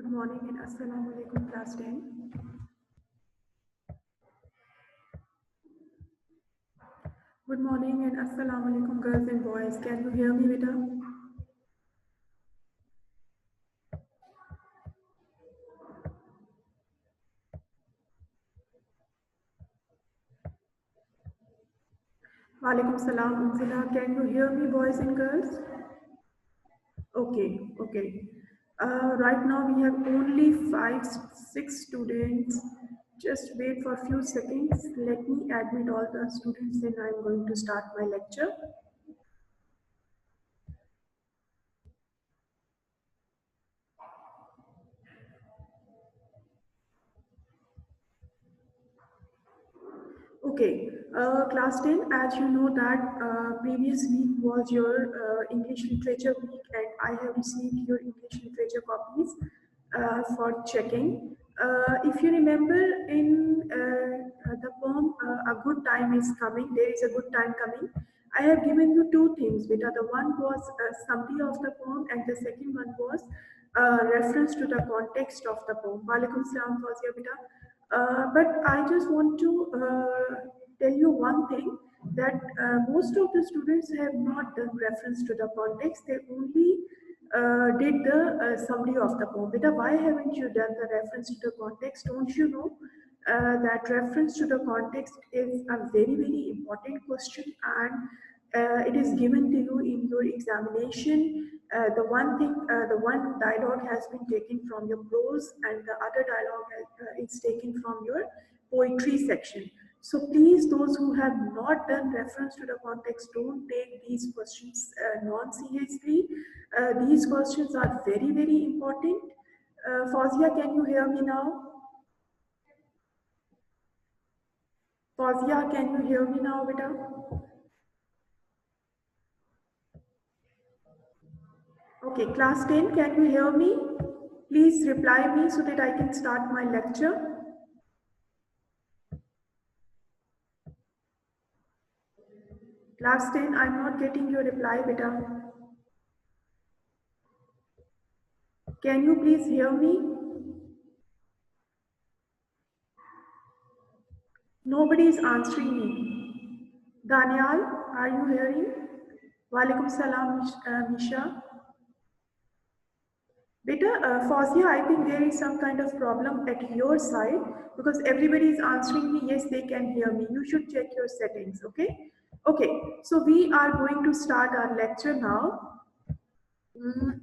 Good morning and Assalamu alaikum class 10. Good morning and Assalamu alaikum girls and boys. Can you hear me, beta? Walaikum salam, Unzila. Can you hear me, boys and girls? Okay. Right now we have only 6 students. Just wait for a few seconds. Let me admit all the students, then I'm going to start my lecture. Okay, class 10, as you know that previous week was your English literature week and I have received your English literature copies for checking. If you remember in the poem, A Good Time is Coming, there is a good time coming. I have given you two things, beta. The one was a summary of the poem and the second one was reference to the context of the poem. Walaikum salam, Fawzia, beta. But I just want to tell you one thing that most of the students have not done reference to the context. They only did the summary of the poem. Beta, why haven't you done the reference to the context? Don't you know that reference to the context is a very important question and it is given to you in your examination. The one dialogue has been taken from your prose and the other dialogue is taken from your poetry section. So please, those who have not done reference to the context, don't take these questions non-seriously. These questions are very important. Fawzia, can you hear me now? Fawzia, can you hear me now, beta? Okay, class 10, can you hear me? Please reply me so that I can start my lecture. Class 10, I'm not getting your reply, beta. Can you please hear me? Nobody is answering me. Daniel, are you hearing? Walaikum salam, Misha. Beta, Fawzia, I think there is some kind of problem at your side because everybody is answering me, yes, they can hear me. You should check your settings, okay? Okay, so we are going to start our lecture now.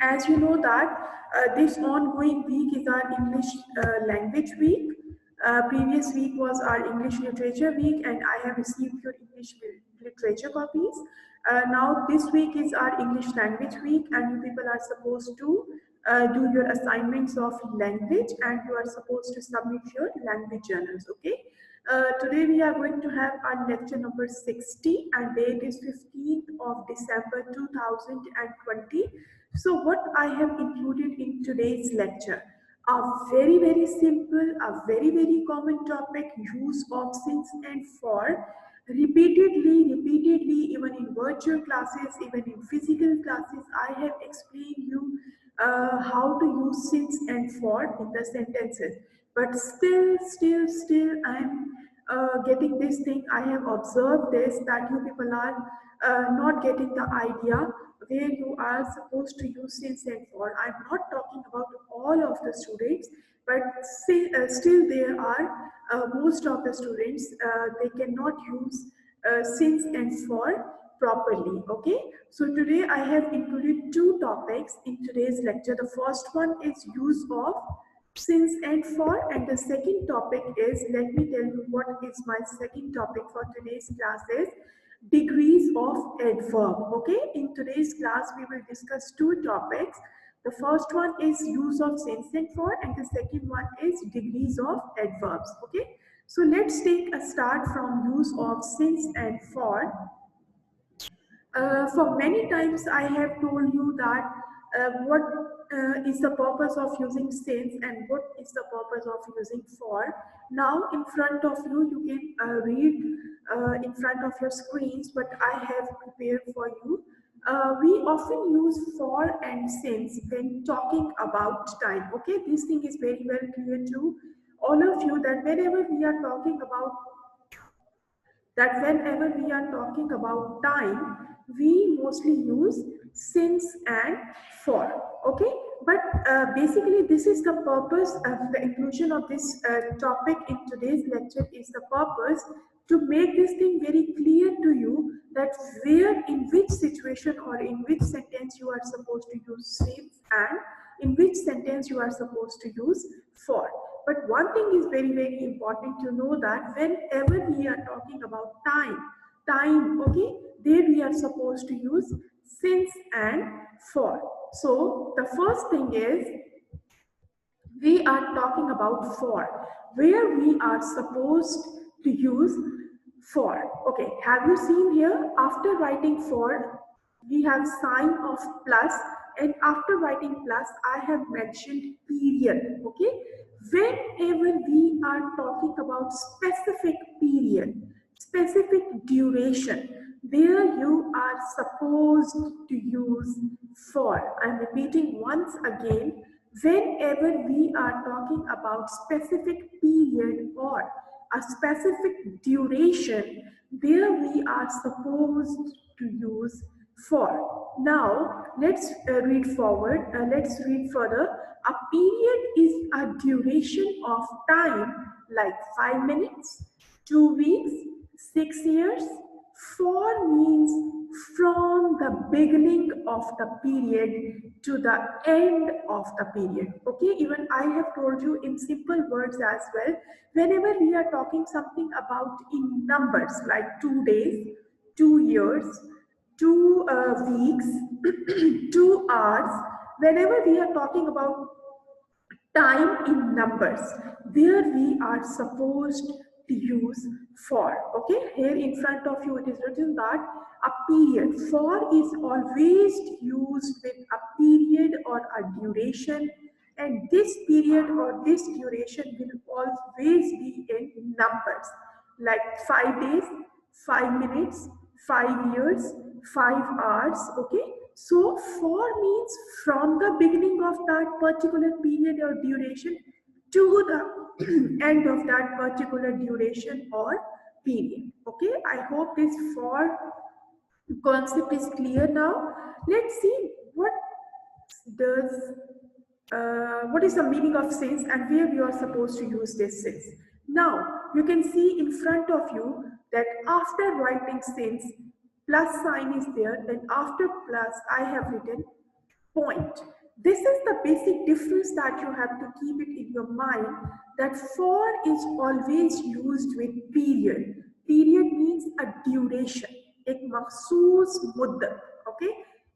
As you know that this ongoing week is our English language week. Previous week was our English literature week and I have received your English literature copies. Now this week is our English language week and you people are supposed to do your assignments of language and you are supposed to submit your language journals, okay? Today we are going to have our lecture number 60 and date is 15th of December 2020. So what I have included in today's lecture, a very simple, a very common topic, use of since and for, repeatedly, even in virtual classes, even in physical classes, I have explained you how to use since and for in the sentences. But still, I'm getting this thing. I have observed this that you people are not getting the idea where you are supposed to use since and for. I'm not talking about all of the students, but still there are most of the students, they cannot use since and for properly, okay? So today I have included two topics in today's lecture. The first one is use of since and for, and the second topic is, let me tell you what is my second topic for today's class is degrees of adverb, okay? In today's class we will discuss two topics. The first one is use of since and for and the second one is degrees of adverbs, okay? So let's take a start from use of since and for. For many times I have told you that what is the purpose of using since and what is the purpose of using for. Now in front of you, you can read in front of your screens, but I have prepared for you We often use for and since when talking about time. Okay, this thing is very well clear to all of you that whenever we are talking about time, we mostly use since and for. Okay, but basically this is the purpose of the inclusion of this topic in today's lecture, is the purpose to make this thing very clear to you that where, in which situation or in which sentence you are supposed to use since and in which sentence you are supposed to use for. But one thing is very, very important to know, that whenever we are talking about time, okay, there we are supposed to use since and for. So the first thing is, we are talking about for, where we are supposed to use for. Okay, have you seen here, after writing for, we have sign of plus, and after writing plus I have mentioned period. Okay, whenever we are talking about specific period, specific duration, there you are supposed to use for. I'm repeating once again, whenever we are talking about specific period or a specific duration, there we are supposed to use for. Now let's read forward. Let's read further. A period is a duration of time, like 5 minutes, 2 weeks, 6 years. For means from the beginning of the period to the end of the period. Okay, even I have told you in simple words as well, whenever we are talking something about in numbers like 2 days, 2 years, 2 weeks, 2 hours, whenever we are talking about time in numbers, there we are supposed to use for. Okay, here in front of you it is written that a period, for is always used with a period or a duration, and this period or this duration will always be in numbers, like 5 days, 5 minutes, 5 years, 5 hours. Okay, so for means from the beginning of that particular period or duration to the end of that particular duration or period. Okay, I hope this for concept is clear now. Let's see does what is the meaning of since and where you are supposed to use this since. Now you can see in front of you that after writing since, plus sign is there, then after plus I have written point. This is the basic difference that you have to keep it in your mind, that for is always used with period. Period means a duration, एक मखसूस मुद्दत. Okay,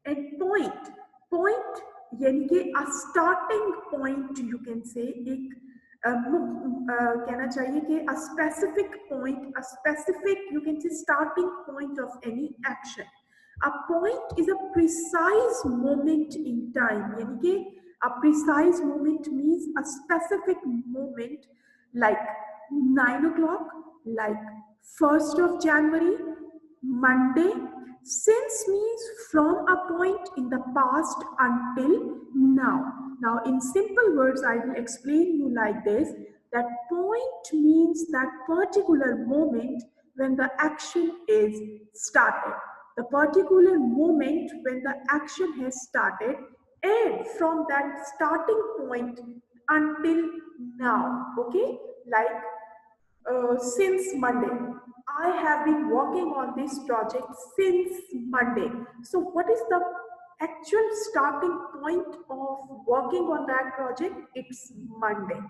and point यानी कि a starting point, you can say एक कहना चाहिए कि a specific point, a specific, you can say, starting point of any action. A point is a precise moment in time. यानी कि a precise moment means a specific moment, like 9 o'clock, like 1st of January, Monday. Since means from a point in the past until now. Now in simple words, I will explain you like this, that point means that particular moment when the action is started. The particular moment when the action has started, and from that starting point until now. Okay, like since Monday. I have been working on this project since Monday. So what is the actual starting point of working on that project? It's Monday.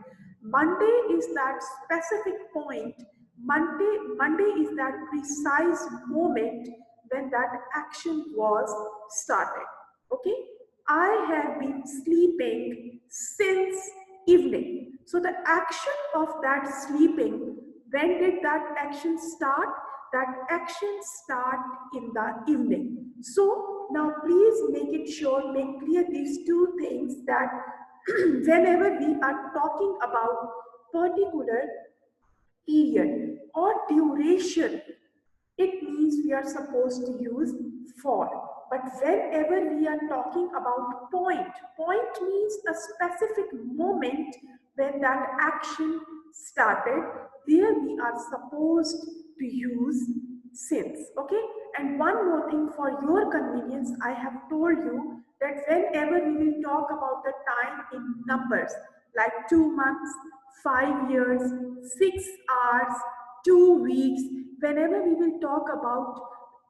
Monday is that specific point. Monday is that precise moment when that action was started. Okay, I have been sleeping since evening. So the action of that sleeping, when did that action start? That action start in the evening. So now please make clear these two things, that whenever we are talking about particular period or duration, it means we are supposed to use for. But whenever we are talking about point means a specific moment when that action started. There we are supposed to use since. Okay, and one more thing for your convenience, I have told you that whenever we will talk about the time in numbers, like 2 months, 5 years, 6 hours, 2 weeks, whenever we will talk about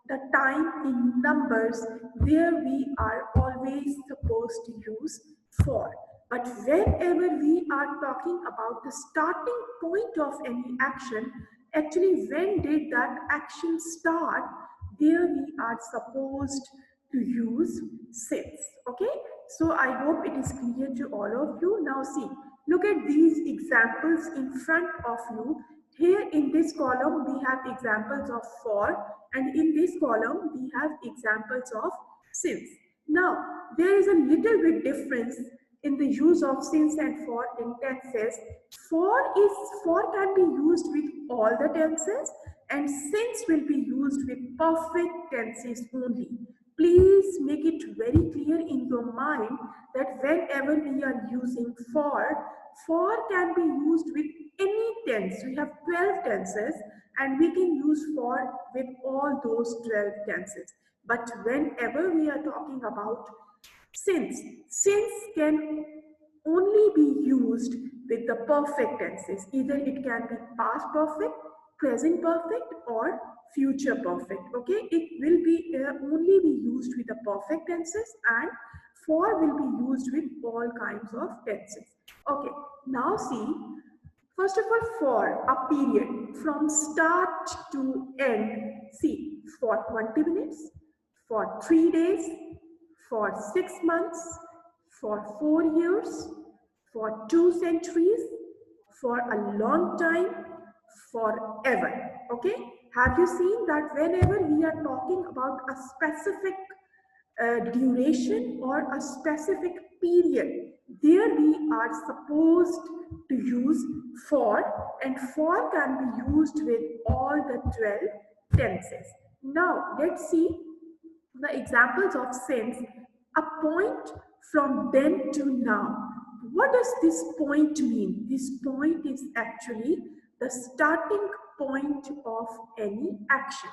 the time in numbers, there we are always supposed to use for. But whenever we are talking about the starting point of any action, actually when did that action start, there we are supposed to use since. Okay, so I hope it is clear to all of you. Now see, look at these examples in front of you. Here in this column we have examples of for, and in this column we have examples of since. Now there is a little bit difference in the use of since and for in tenses. For can be used with all the tenses, and since will be used with perfect tenses only. Please make it very clear in your mind that whenever we are using for can be used with any tense. We have 12 tenses and we can use for with all those 12 tenses. But whenever we are talking about since can only be used with the perfect tenses. Either it can be past perfect, present perfect, or future perfect. Okay, it will be only be used with the perfect tenses, and for will be used with all kinds of tenses. Okay, now see, first of all, for a period from start to end. See, for 20 minutes, for 3 days, for 6 months, for 4 years, for 2 centuries, for a long time, forever. Okay? Have you seen that whenever we are talking about a specific duration or a specific period, there we are supposed to use for, and for can be used with all the 12 tenses. Now let's see the examples of since. A point from then to now. What does this point mean? This point is actually the starting point of any action.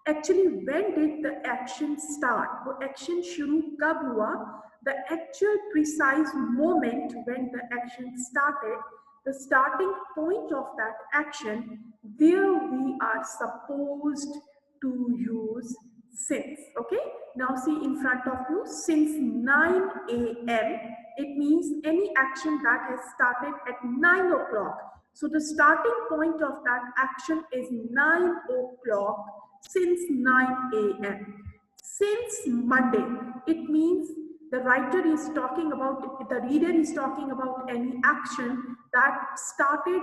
Actually, when did the action start? वो action शुरू कब हुआ? The actual precise moment when the action started, the starting point of that action, there we are supposed to use since. Okay, now see in front of you, since 9 a.m. it means any action that has started at 9 o'clock. So the starting point of that action is 9 o'clock, since 9 a.m. Since Monday, it means the writer is talking about, the reader is talking about any action that started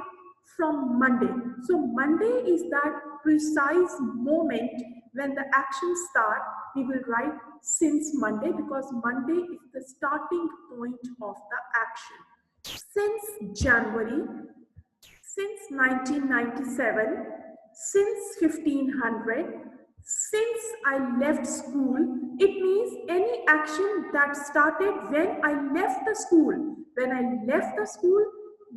from Monday. So Monday is that precise moment when the action start. We will write since Monday because Monday is the starting point of the action. Since January, since 1997, since 1500, since I left school, it means any action that started when I left the school. When I left the school,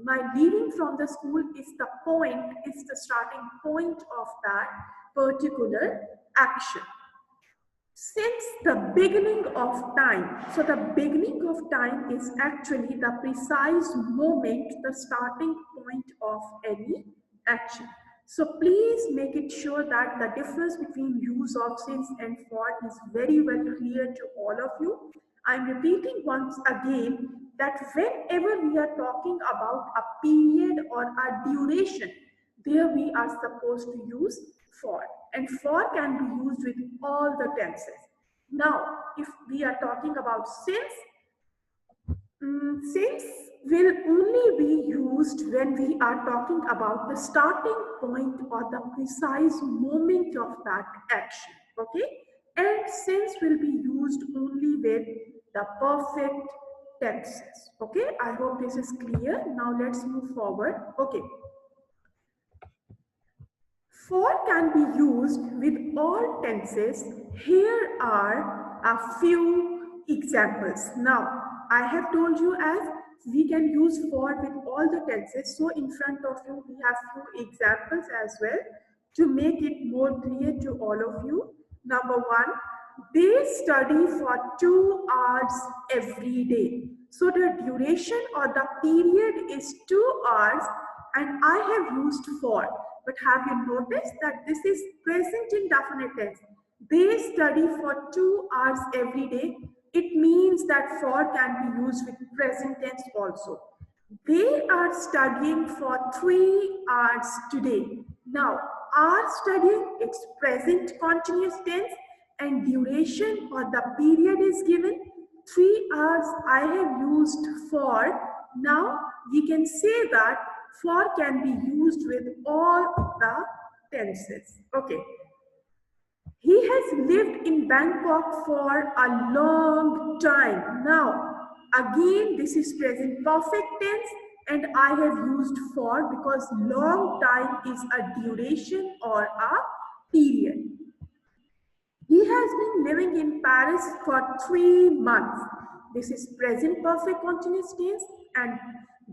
my leaving from the school is the point, is the starting point of that particular action. Since the beginning of time, so the beginning of time is actually the precise moment, the starting point of any action. So please make it sure that the difference between use of since and for is very well clear to all of you. I'm repeating once again that whenever we are talking about a period or a duration, there we are supposed to use for, and for can be used with all the tenses. Now, if we are talking about since will only be used when we are talking about the starting point or the precise moment of that action. Okay, and since will be used only with the perfect tenses. Okay, I hope this is clear. Now let's move forward. Okay, for can be used with all tenses. Here are a few examples. Now, I have told you as we can use for with all the tenses. So in front of you, we have few examples as well to make it more clear to all of you. Number one, they study for 2 hours every day. So the duration or the period is 2 hours and I have used for. But have you noticed that this is present indefinite tense? They study for 2 hours every day. It means that for can be used with present tense also. They are studying for 3 hours today. Now, are studying, it's present continuous tense and duration or the period is given. 3 hours I have used for. Now, we can say that for can be used with all the tenses. Okay. He has lived in Bangkok for a long time. Now, again, this is present perfect tense and I have used for because long time is a duration or a period. He has been living in Paris for 3 months. This is present perfect continuous tense and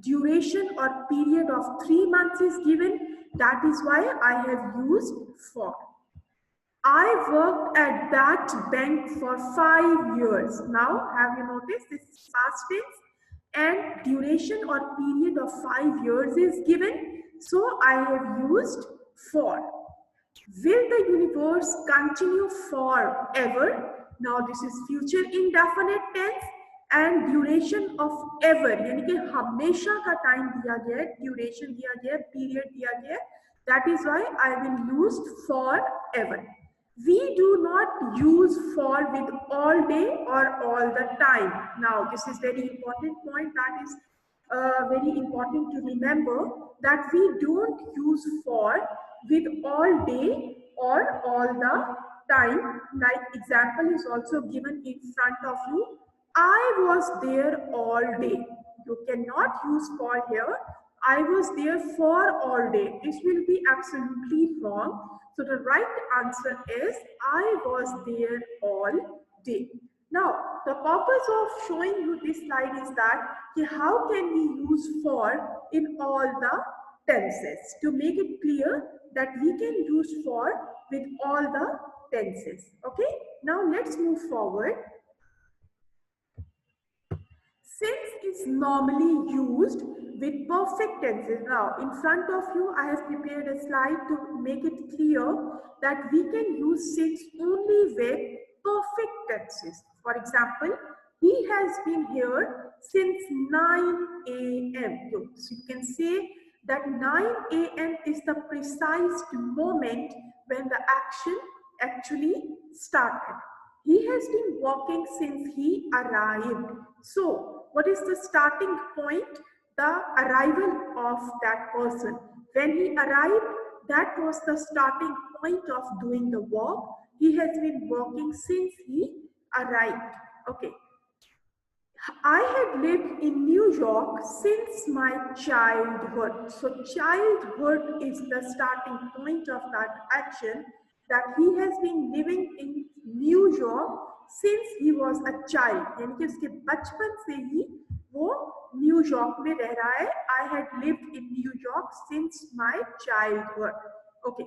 duration or period of 3 months is given. That is why I have used for. I worked at that bank for 5 years. Now, have you noticed this is past tense and duration or period of 5 years is given. So, I have used for. Will the universe continue forever? Now, this is future indefinite tense and duration of ever. यानी कि हमेशा का time दिया गया है, duration दिया गया है, period दिया गया है. That is why I will use forever. We do not use for with all day or all the time. Now, this is very important point that is very important to remember that we don't use for with all day or all the time. Like example is also given in front of you. I was there all day. You cannot use for here. I was there for all day. This will be absolutely wrong. So the right answer is I was there all day. Now, the purpose of showing you this slide is that how can we use for in all the tenses to make it clear that we can use for with all the tenses. Okay, now let's move forward. Since is normally used with perfect tenses. Now, in front of you, I have prepared a slide to make it clear that we can use since only with perfect tenses. For example, he has been here since 9 a.m. So you can say that 9 a.m. is the precise moment when the action actually started. He has been walking since he arrived. So, what is the starting point? The arrival of that person. When he arrived, that was the starting point of doing the walk. He has been walking since he arrived. Okay. I had lived in New York since my childhood. So childhood is the starting point of that action, that he has been living in New York since he was a child. यानी कि उसके बचपन से ही वो New York में रह रहा है. I had lived in New York since my childhood. Okay.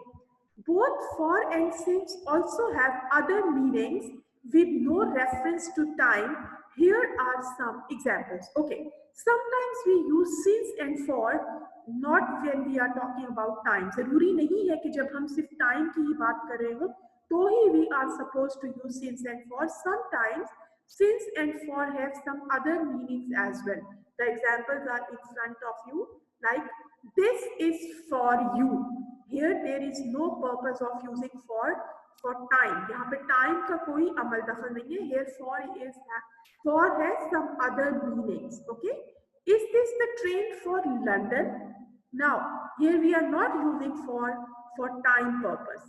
Both for and since also have other meanings with no reference to time. Here are some examples. Okay, sometimes we use since and for not when we are talking about time. जरूरी नहीं है कि जब हम सिर्फ time की ही बात कर रहे हो तो ही we are supposed to use since and for. Sometimes since and for have some other meanings as well. The examples are in front of you. Like this is for you. Here there is no purpose of using for time. यहाँ पे time का कोई अमल दखल नहीं है. Here for has some other meanings. Okay. Is this the train for London? Now here we are not using for time purpose.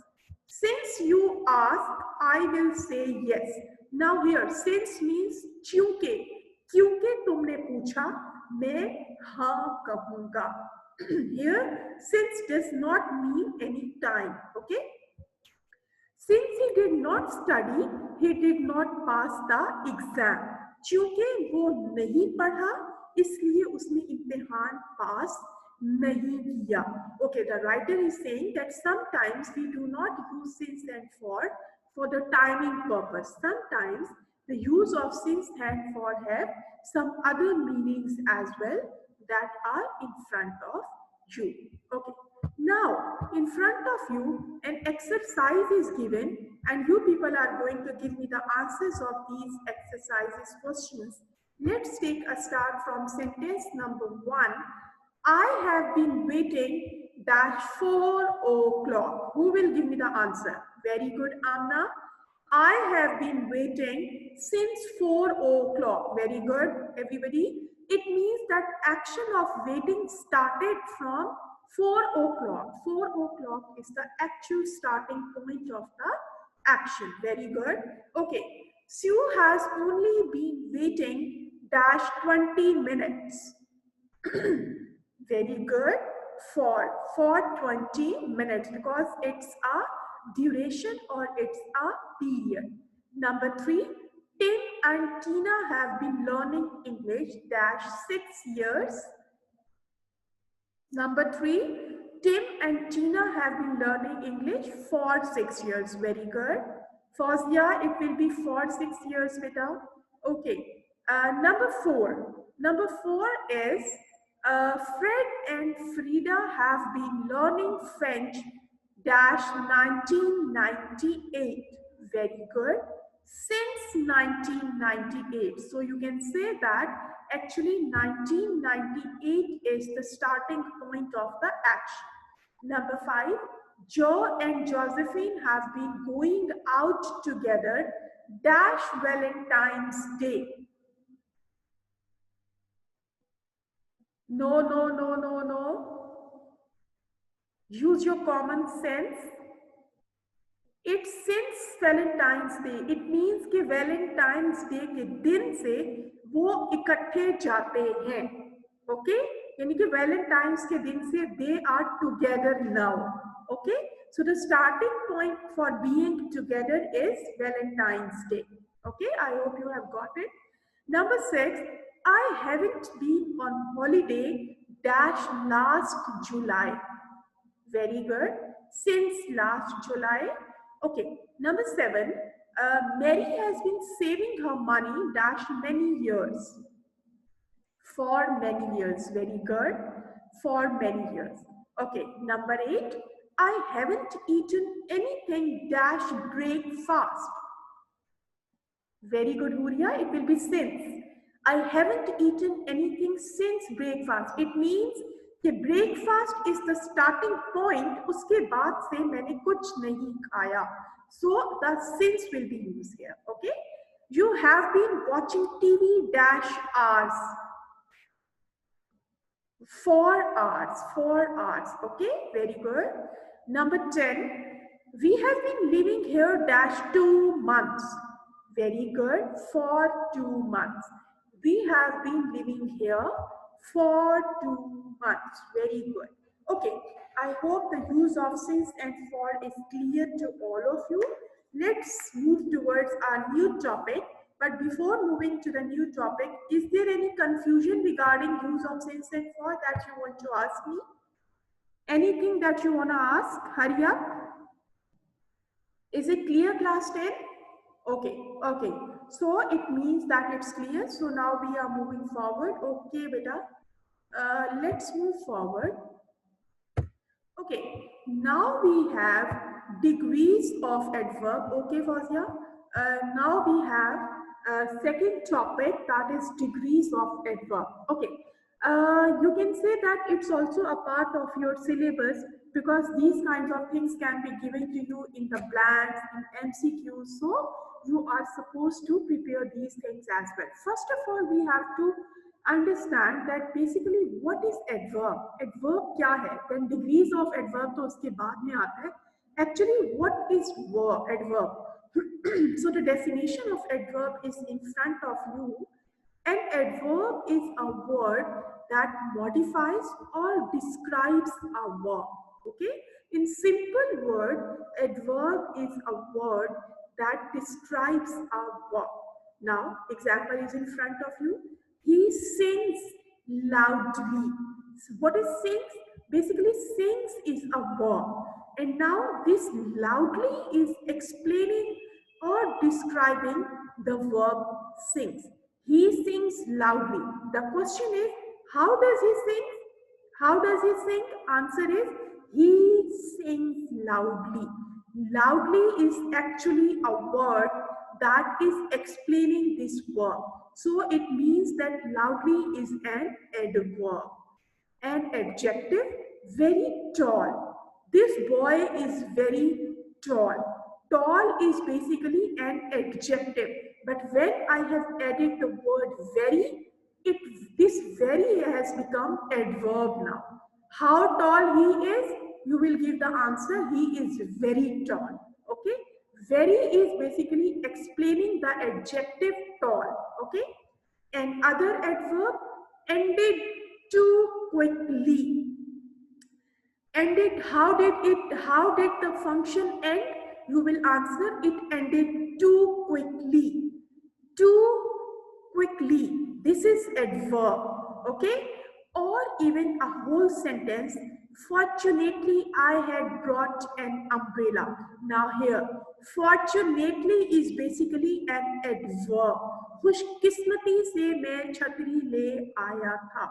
Since you ask, I will say yes. Now here since means क्योंकि तुमने पूछा मैं हाँ कहूँगा. Here since does not mean any time. Okay. Since he did not study, he did not pass the exam. क्योंकि वो नहीं पढ़ा इसलिए उसने इम्तिहान पास नहीं किया. Okay, the writer is saying that sometimes we do not use since and for the timing purpose. Sometimes the use of since and for have some other meanings as well that are in front of you. Okay. Now, in front of you, an exercise is given, and you people are going to give me the answers of these exercises questions. Let's take a start from sentence number 1. I have been waiting dash 4 o'clock. Who will give me the answer? Very good, Amna. I have been waiting since 4 o'clock. Very good, everybody. It means that action of waiting started from 4 o'clock. 4 o'clock is the actual starting point of the action. Very good. Okay. Sue has only been waiting dash 20 minutes. Very good. For 20 minutes because it's a duration or it's a period. Number 3, Tim and Tina have been learning English dash 6 years. Number 3, Tim and Tina have been learning English for 6 years. Very good. Fawzia, it will be for 6 years, beta. Okay. Number 4. Number 4 is Fred and Frida have been learning French dash 1998. Very good. Since 1998. So you can say that actually 1998 is the starting point of the action. Number 5, Joe and Josephine have been going out together dash Valentine's Day. No, no, no, no, no. Use your common sense. It's since Valentine's Day. It means कि Valentine's Day के दिन से वो इकट्ठे जाते हैं. Okay? यानी कि Valentine's के दिन से they are together now. Okay? So the starting point for being together is Valentine's Day. Okay? I hope you have got it. Number 6, I haven't been on holiday dash last July. Very good. Since last July. Okay. Number 7, Mary has been saving her money dash many years. For many years. Very good. For many years. Okay. Number 8, I haven't eaten anything dash breakfast. Very good, Huria. It will be since. I haven't eaten anything since breakfast. It means कि breakfast is the starting point. उसके बाद से मैंने कुछ नहीं खाया. So the since will be used here. Okay. You have been watching TV dash hours. 4 hours. 4 hours. Okay. Very good. Number 10. We have been living here dash 2 months. Very good. For 2 months. We have been living here for 2 months. Very good. Okay. I hope the use of since and for is clear to all of you. Let's move towards our new topic. But before moving to the new topic, is there any confusion regarding use of since and for that you want to ask me? Anything that you want to ask? Hurry up. Is it clear, class 10? Okay, okay. So it means that it's clear. So now we are moving forward. Okay, beta. Let's move forward. Okay, now we have degrees of adverb. Okay, Fazia. Now we have a second topic, that is degrees of adverb. Okay. You can say that it's also a part of your syllabus because these kinds of things can be given to you in the blanks, in MCQs. So you are supposed to prepare these things as well. First of all, we have to understand that basically what is adverb. Adverb क्या है? Then degrees of adverb तो उसके बाद में आता है. Actually, what is adverb? So the definition of adverb is in front of you. An adverb is a word that modifies or describes a verb. Okay, in simple word, adverb is a word that describes a verb. Now example is in front of you. He sings loudly. So what is sings? Basically sings is a verb, and now this loudly is explaining or describing the verb sings. He sings loudly. The question is, how does he sing? How does he sing? Answer is, he sings loudly. Loudly is actually a word that is explaining this verb. So it means that loudly is an adverb. An adjective, very tall. This boy is very tall. Tall is basically an adjective. But when I have added the word very, it this very has become adverb now. How tall he is, you will give the answer. He is very tall. Okay. Very is basically explaining the adjective tall. Okay. And other adverb, ended too quickly. Ended, how did the function end? You will answer, it ended too quickly. Too quickly. This is adverb. Okay. Or even a whole sentence, fortunately I had brought an umbrella. Now here, fortunately is basically an adverb. खुशकिस्मती से मैं छतरी ले आया था.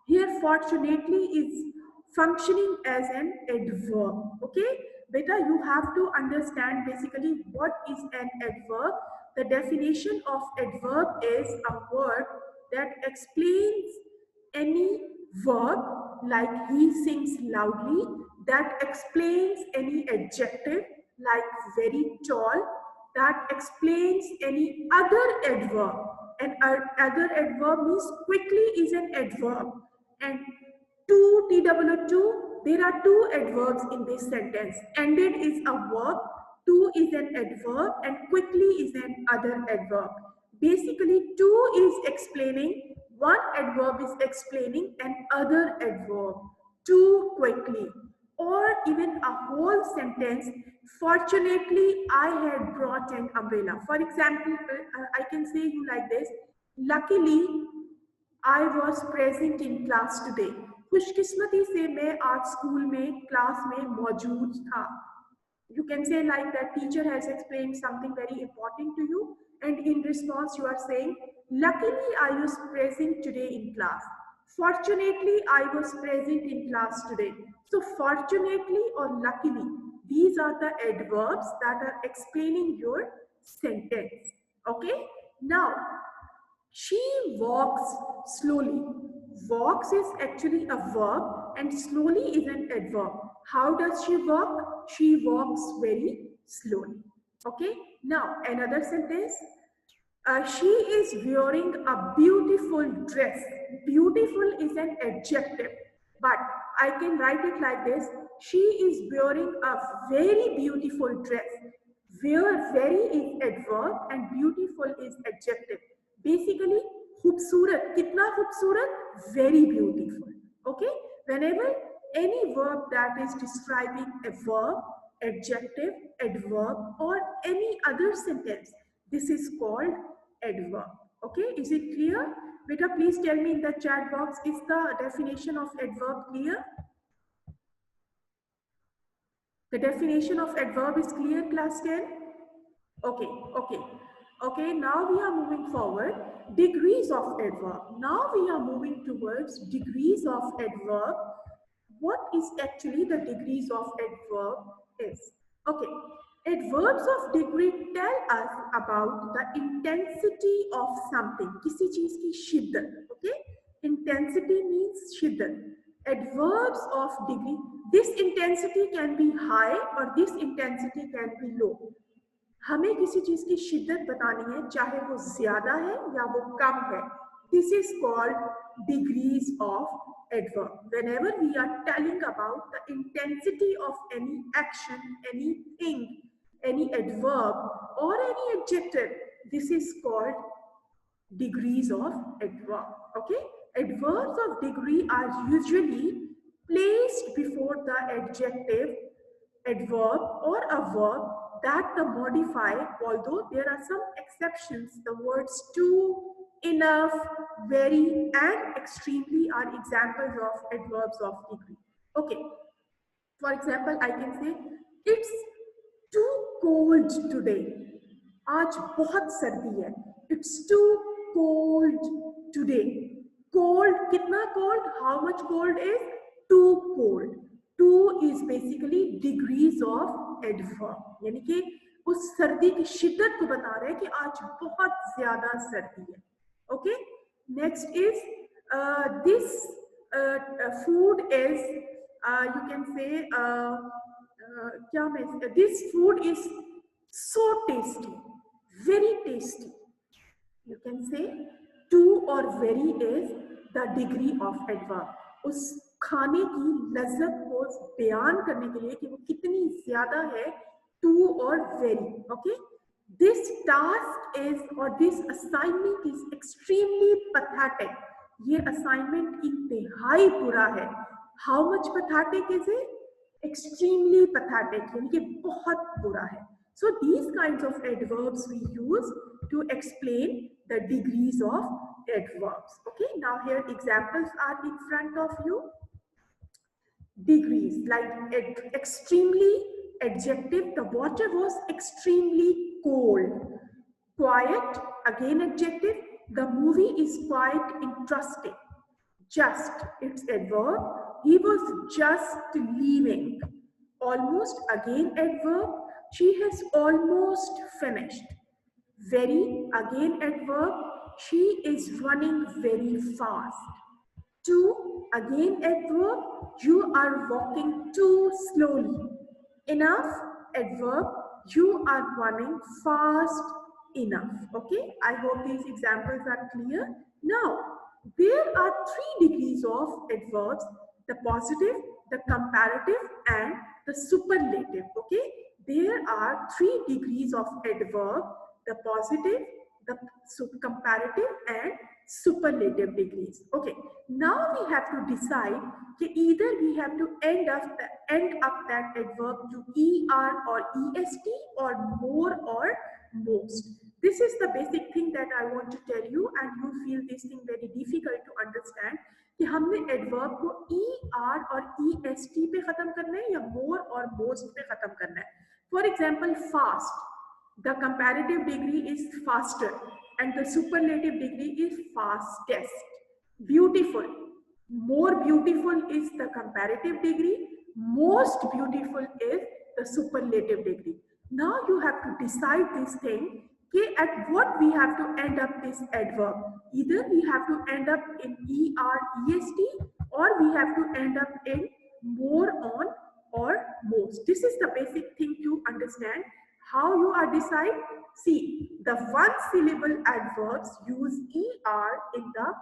Here fortunately is functioning as an adverb. Okay, beta, you have to understand basically what is an adverb. The definition of adverb is a word that explains any verb, like he sings loudly, that explains any adjective like very tall, that explains any other adverb. And other adverb means quickly is an adverb. And two, TW2, there are two adverbs in this sentence. Ended is a verb, to is an adverb, and quickly is an other adverb. Basically, to is explaining, one adverb is explaining an other adverb, too quickly. Or even a whole sentence, fortunately, I had brought an umbrella. For example, I can say you like this, luckily, I was present in class today. खुशकिस्मती से मैं आज school में class में मौजूद था. You can say like that teacher has explained something very important to you, and in response you are saying, luckily I was present today in class. Fortunately I was present in class today. So fortunately or luckily, these are the adverbs that are explaining your sentence. Okay, now she walks slowly. Walks is actually a verb and slowly is an adverb. How does she walk? She walks very slowly. Okay. Now another sentence. She is wearing a beautiful dress. Beautiful is an adjective, but I can write it like this. She is wearing a very beautiful dress. Where very is adverb and beautiful is adjective. Basically, खूबसूरत, कितना खूबसूरत? Very beautiful. Okay? Whenever any verb that is describing a verb, adjective, adverb, or any other sentence, this is called adverb. Okay, is it clear? Beta, please tell me in the chat box, is the definition of adverb clear? The definition of adverb is clear, class 10? Okay, okay. Okay, now we are moving forward. Degrees of adverb. Now we are moving towards degrees of adverb. What is actually the degrees of adverb is? Okay, adverbs of degree tell us about the intensity of something. किसी चीज की शिद्दत. Okay, intensity means शिद्दत. Adverbs of degree. This intensity can be high or this intensity can be low. हमें किसी चीज की शिद्दत बतानी है, चाहे वो ज्यादा है या वो कम है. This is called degrees of adverb. Whenever we are telling about the intensity of any action, anything, any adverb or any adjective, this is called degrees of adverb. Okay, adverbs of degree are usually placed before the adjective, adverb or a verb that the modify, although there are some exceptions. The words too, enough, very and extremely are examples of adverbs of degree. Okay, for example, I can say it's too cold today. आज बहुत सर्दी है. It's too cold today. Cold, कितना cold? How much cold is? Too cold. Too is basically degrees of adverb. यानी कि उस सर्दी की शिद्दत को बता रहे हैं कि आज बहुत ज्यादा सर्दी है. Okay. Next is this food is you can say this food is so tasty, very tasty. You can say to or very is the degree of adverb. उस खाने की लज्जत को बयान करने के लिए कि वो कितनी ज्यादा है, to or very. Okay, this task is or this assignment is extremely pathetic. ये assignment इंतहाई बुरा है. How much pathetic is it? Extremely pathetic, यानी कि बहुत बुरा है. So these kinds of adverbs we use to explain the degrees of adverbs. Okay, now here examples are in front of you. Degrees, like extremely, adjective, the water was extremely cold. Quiet, again adjective, the movie is quite interesting. Just, it's adverb, he was just leaving. Almost, again adverb, she has almost finished. Very, again adverb, she is running very fast. To, again adverb, you are walking too slowly. Enough, adverb, you are running fast enough. Okay, I hope these examples are clear. Now, there are three degrees of adverbs: the positive, the comparative and the superlative. Okay, there are three degrees of adverb: the positive, the comparative and superlative degrees. Okay, now we have to decide that either we have to end up that adverb to er or est or more or most. This is the basic thing that I want to tell you, and you feel this thing very difficult to understand कि हमने adverb को er और est पे खत्म करना है या more और most पे खत्म करना है. For example, fast, the comparative degree is faster and the superlative degree is fastest. Beautiful, more beautiful is the comparative degree, most beautiful is the superlative degree. Now you have to decide this thing, okay, at what we have to end up this adverb. Either we have to end up in er, est, or we have to end up in more on or most. This is the basic thing to understand. How you are decide? See, the one syllable adverbs use er in the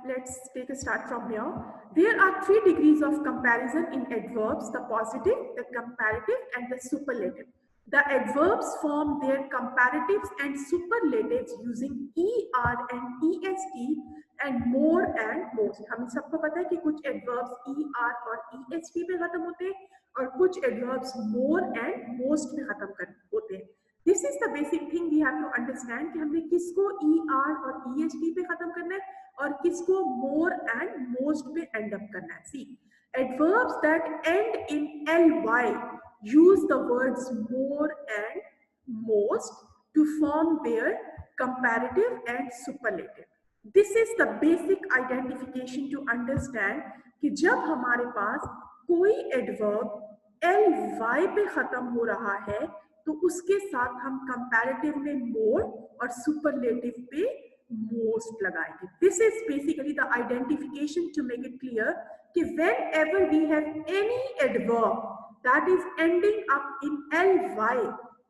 let's take a start from here. There are three degrees of comparison in adverbs: the positive, the comparative and the superlative. The adverbs form their comparatives and superlatives using er and est and more and most. हमें सबको पता है कि कुछ adverbs er और est पे खत्म होते हैं और कुछ adverbs more and most पे खत्म होते हैं. This is the basic thing we have to understand कि हमने किसको er और est पे खत्म करना है और किसको more and most पे end up करना है. See, adverbs that end in ly use the words more and most to form their comparative and superlative. This is the basic identification to understand कि जब हमारे पास कोई adverb ly पे खत्म हो रहा है तो उसके साथ हम कंपैरेटिव में मोर और सुपरलेटिव पे मोस्ट लगाएंगे. This is basically the identification to make it clear कि whenever we have any adverb that is ending up in ly,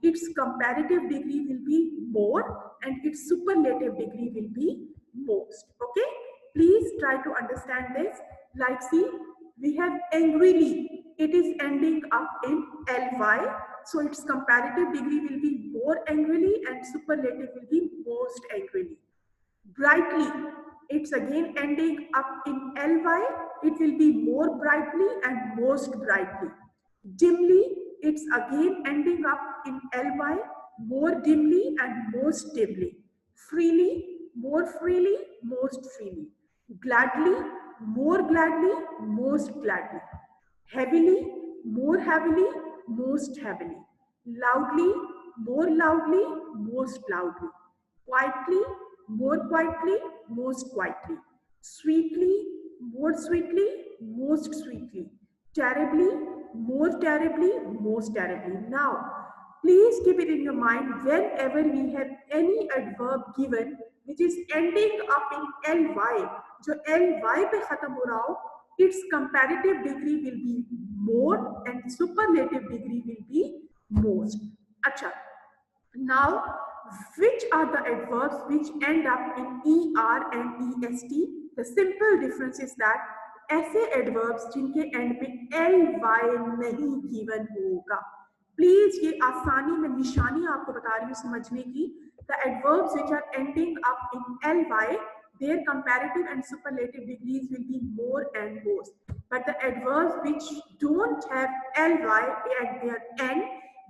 its comparative degree will be more and its superlative degree will be most. Okay, please try to understand this. Like, see, we have angrily, it is ending up in ly, so its comparative degree will be more angrily and superlative will be most angrily. Brightly, It's again ending up in ly. It will be more brightly and most brightly. Dimly, it's again ending up in ly, more dimly and most dimly. Freely, more freely, most freely. Gladly, more gladly, most gladly. Heavily, more heavily, most heavily. Loudly, more loudly, most loudly. Quietly, more quietly, most quietly. Sweetly, more sweetly, most sweetly. Terribly, more terribly, most terribly. Now, please keep it in your mind whenever we have any adverb given which is ending up in ly, जो ly पे खत्म हो रहा हो, its comparative degree will be more and superlative degree will be most. अच्छा, now, which are the adverbs which end up in er and est? The simple difference is that ऐसे adverbs जिनके end में ly नहीं given होगा. Please ये आसानी में निशानी आपको बता रही हूँ समझने की. The adverbs which are ending up in ly, their comparative and superlative degrees will be more and most. But the adverbs which don't have ly at their end,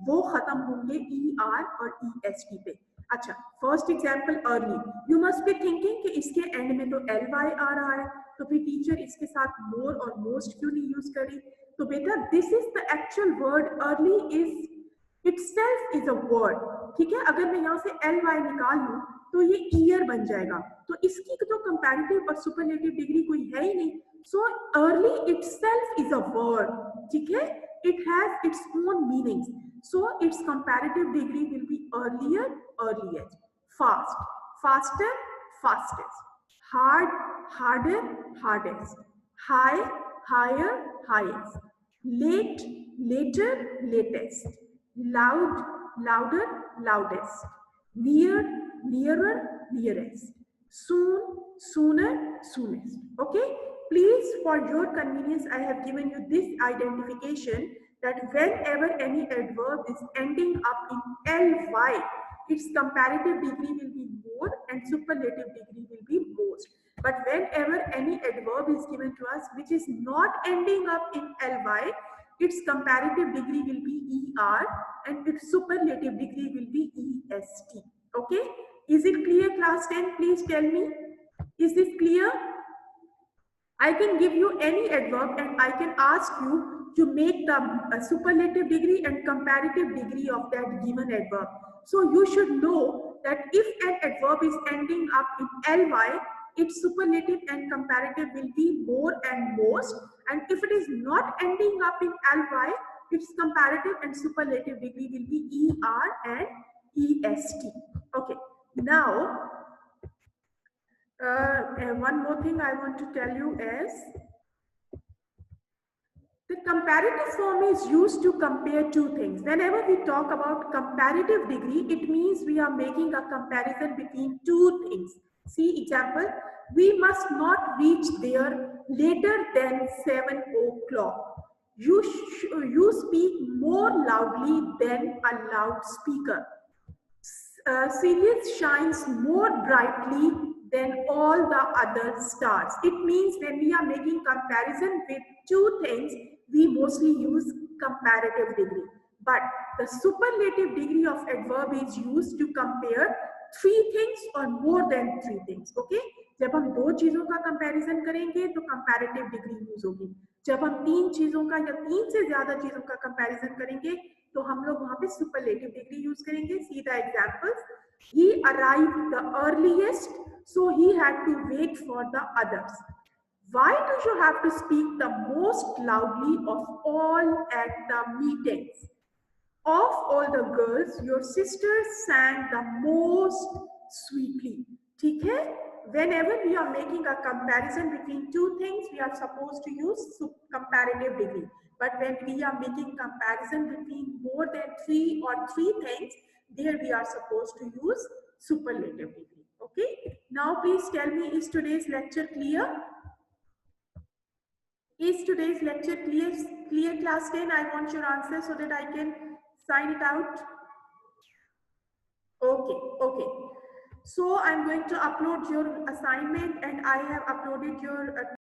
वो खत्म होंगे er और est पे. अच्छा, first example early. You must be thinking कि इसके and में तो ly आ रहा है, तो फिर टीचर इसके साथ मोर और मोस्ट क्यों नहीं यूज करी? तो बेटा this is the actual word. Early is itself is a word. ठीक है, अगर मैं यहाँ से ly निकाल लूँ तो ये ईयर बन जाएगा, तो इसकी तो कंपैरेटिव और सुपरलेटिव डिग्री कोई है ही नहीं. So early itself is a word. ठीक है, it has its own meanings, so its comparative degree will be earlier, earliest. Fast, faster, fastest. Hard, harder, hardest. High, higher, highest. Late, later, latest. Loud, louder, loudest. Near, nearer, nearest. Soon, sooner, soonest. Okay, please, for your convenience, I have given you this identification that whenever any adverb is ending up in ly, its comparative degree will be more and superlative degree will be most. But whenever any adverb is given to us which is not ending up in ly, its comparative degree will be er and its superlative degree will be est. Okay, is it clear, class 10? Please tell me, is this clear? I can give you any adverb and I can ask you to make the superlative degree and comparative degree of that given adverb. So you should know that if an adverb is ending up in ly, its superlative and comparative will be more and most, and if it is not ending up in ly, its comparative and superlative degree will be er and est. Okay, now one more thing I want to tell you is the comparative form is used to compare two things. Whenever we talk about comparative degree, it means we are making a comparison between two things. See example, we must not reach there later than 7 o'clock. You speak more loudly than a loudspeaker. Sirius shines more brightly than all the other stars. It means when we are making comparison with two things, we mostly use comparative degree. But the superlative degree of adverb is used to compare three things or more than three things. Okay? जब हम दो चीजों का comparison करेंगे तो comparative degree use होगी. जब हम तीन चीजों का या तीन से ज्यादा चीजों का कंपैरिजन करेंगे तो हम लोग वहां पे सुपरलेटिव डिग्री यूज करेंगे. See the examples. He arrived the earliest, so he had to wait for the others. Why do you have to speak the most loudly of all at the meetings? Of all the girls, your sister sang the most sweetly. ठीक है? Whenever we are making a comparison between two things, we are supposed to use comparative degree. But when we are making comparison between more than three or three things, there we are supposed to use superlative degree. Okay? Now please tell me, is today's lecture clear? Is today's lecture clear? Clear, class 10? I want your answer so that I can sign it out. Okay, okay. So I'm going to upload your assignment, and I have uploaded your